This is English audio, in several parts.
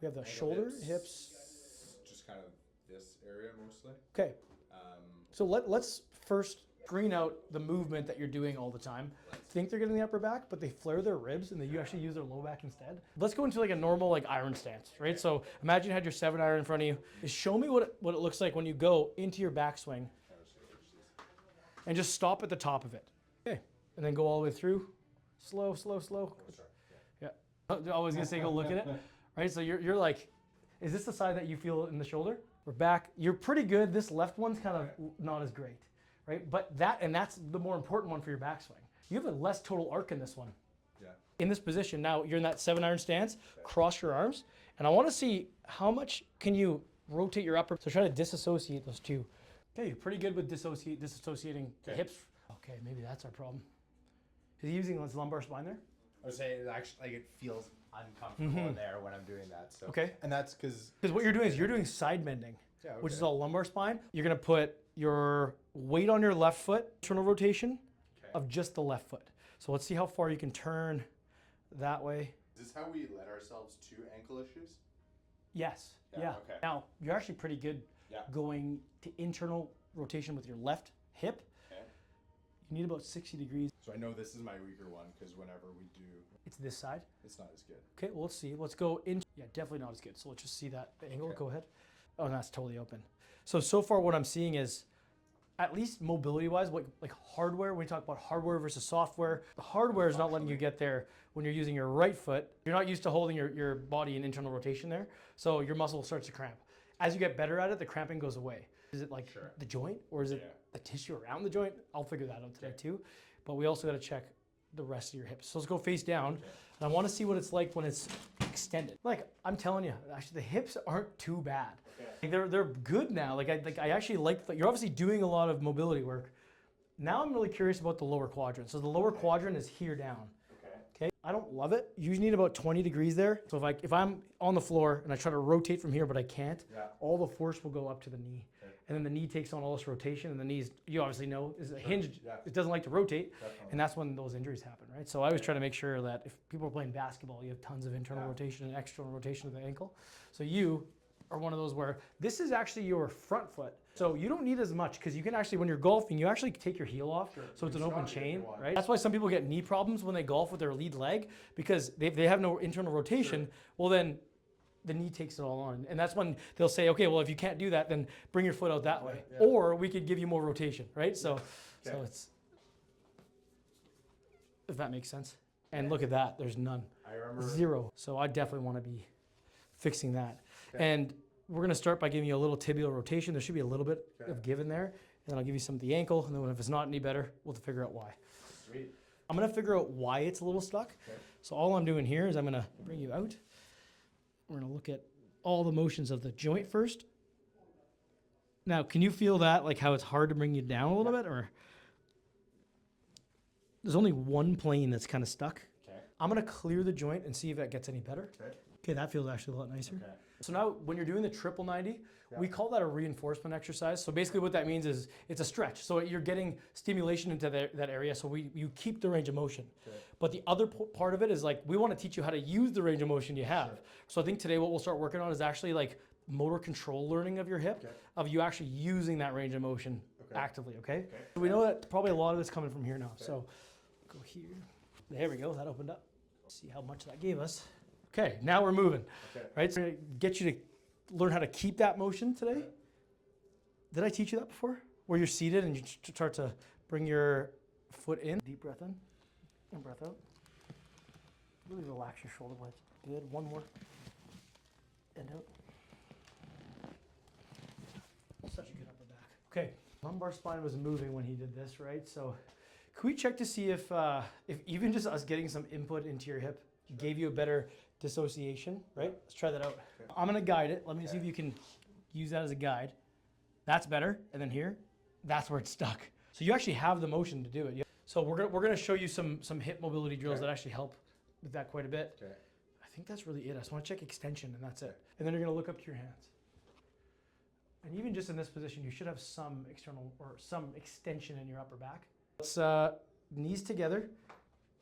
We have the shoulder, hips. Just kind of this area mostly. Okay. So let's first screen out the movement that you're doing all the time. Think they're getting the upper back, but they flare their ribs and you actually use their low back instead. Let's go into like a normal like iron stance, right? So imagine you had your 7 iron in front of you. Just show me what it looks like when you go into your backswing and just stop at the top of it. Okay. And then go all the way through. Slow, slow, slow. Yeah. I was gonna say go look at it. Right? So you're like, is this the side that you feel in the shoulder? We're back. You're pretty good. This left one's kind of not as great, right? But that's the more important one for your backswing. You have a less total arc in this one. Yeah. In this position, now you're in that 7 iron stance, cross your arms, and I want to see how much can you rotate your upper. So try to disassociate those two. Okay, you're pretty good with disassociating the hips. Okay, maybe that's our problem. Is he using his lumbar spine there? I would say it actually, like, it feels uncomfortable in there when I'm doing that. So. Okay. And that's because what you're doing is you're doing side bending, which is all lumbar spine. You're gonna put your weight on your left foot, internal rotation of just the left foot. So let's see how far you can turn that way. Is this how we led ourselves to ankle issues? Yes. Yeah. Okay. Now you're actually pretty good going to internal rotation with your left hip. You need about 60 degrees. So I know this is my weaker one because whenever we do... It's this side? It's not as good. Okay, well, let's see. Let's go into... Yeah, definitely not as good. So let's just see that angle. Go ahead. Oh, and that's totally open. So far what I'm seeing is, at least mobility-wise, like hardware, when we talk about hardware versus software, the hardware is not letting you get there when you're using your right foot. You're not used to holding your body in internal rotation there, so your muscle starts to cramp. As you get better at it, the cramping goes away. Is it like the joint or is it the tissue around the joint? I'll figure that out today too. But we also got to check the rest of your hips. So let's go face down. And I want to see what it's like when it's extended. Like I'm telling you, actually the hips aren't too bad. Like, they're good now. Like I actually like you're obviously doing a lot of mobility work. Now I'm really curious about the lower quadrant. So the lower quadrant is here down. Okay. I don't love it. You usually need about 20 degrees there. So if I'm on the floor and I try to rotate from here, but I can't, all the force will go up to the knee. And then the knee takes on all this rotation, and the knees, you obviously know, is hinged. It doesn't like to rotate. And that's when those injuries happen, right? So I always try to make sure that if people are playing basketball, you have tons of internal rotation and external rotation of the ankle. So you are one of those where this is actually your front foot. So you don't need as much because you can actually, when you're golfing, you actually take your heel off. So it's an open chain, right? That's why some people get knee problems when they golf with their lead leg because they have no internal rotation. Well, then the knee takes it all on. And that's when they'll say, okay, well, if you can't do that, then bring your foot out that way. Or we could give you more rotation, right? So it's, if that makes sense. And look at that, there's none. I remember. 0. So I definitely want to be fixing that. And we're going to start by giving you a little tibial rotation. There should be a little bit of give in there. And then I'll give you some of the ankle. And then if it's not any better, we'll figure out why. Sweet. I'm going to figure out why it's a little stuck. So all I'm doing here is I'm going to bring you out. We're going to look at all the motions of the joint first. Now, can you feel that, like how it's hard to bring you down a little bit? Or there's only one plane that's kind of stuck. I'm going to clear the joint and see if that gets any better. Okay, that feels actually a lot nicer. So now when you're doing the triple 90, we call that a reinforcement exercise. So basically what that means is it's a stretch. So you're getting stimulation into that area. So you keep the range of motion. But the other part of it is like, we want to teach you how to use the range of motion you have. So I think today what we'll start working on is actually like motor control learning of your hip, of you actually using that range of motion actively, okay? So we know that probably a lot of it's coming from here now. So go here. There we go, that opened up. See how much that gave us. Okay, now we're moving, right? So we're gonna get you to learn how to keep that motion today. Did I teach you that before? Where you're seated and you start to bring your foot in. Deep breath in and breath out. Really relax your shoulder blades. Good, one more. And out. Such a good upper back. Okay, lumbar spine was moving when he did this, right? So can we check to see if even just us getting some input into your hip gave you a better dissociation, right? Let's try that out. I'm gonna guide it. Let me see if you can use that as a guide. That's better. And then here, that's where it's stuck. So you actually have the motion to do it. So we're gonna show you some hip mobility drills that actually help with that quite a bit. I think that's really it. I just want to check extension and that's it. And then you're gonna look up to your hands. And even just in this position, you should have some external or some extension in your upper back. Let's knees together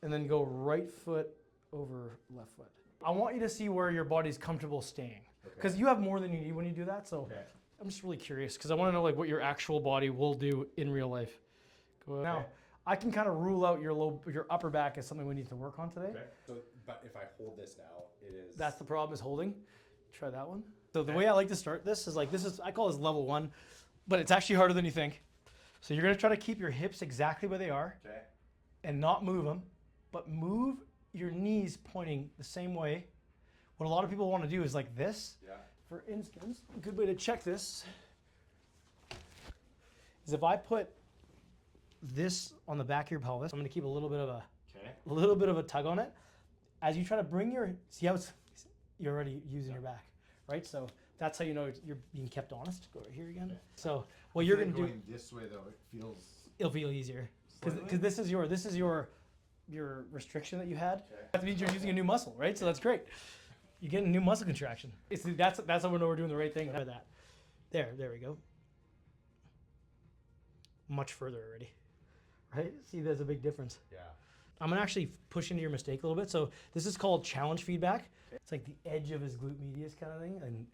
and then go right foot over left foot. I want you to see where your body's comfortable staying. Because you have more than you need when you do that. So I'm just really curious because I want to know like what your actual body will do in real life. Now, I can kind of rule out your upper back as something we need to work on today. Okay. So, but if I hold this now, it is. That's the problem, is holding. Try that one. So the way I like to start this is I call this level 1, but it's actually harder than you think. So you're gonna try to keep your hips exactly where they are and not move them, but move your knees pointing the same way. What a lot of people want to do is like this. Yeah. For instance, a good way to check this is if I put this on the back of your pelvis, I'm gonna keep a little bit of a tug on it. As you try to bring see how you're already using your back, right? So that's how you know you're being kept honest. Go right here again. Okay. So what you're gonna do this way though, it'll feel easier because this is your restriction that you had. Okay. That means you're using a new muscle, right? So that's great. You get a new muscle contraction. That's how we know we're doing the right thing. Have that. There we go. Much further already, right? See, there's a big difference. Yeah. I'm gonna actually push into your mistake a little bit. So this is called challenge feedback. It's like the edge of his glute medius kind of thing, and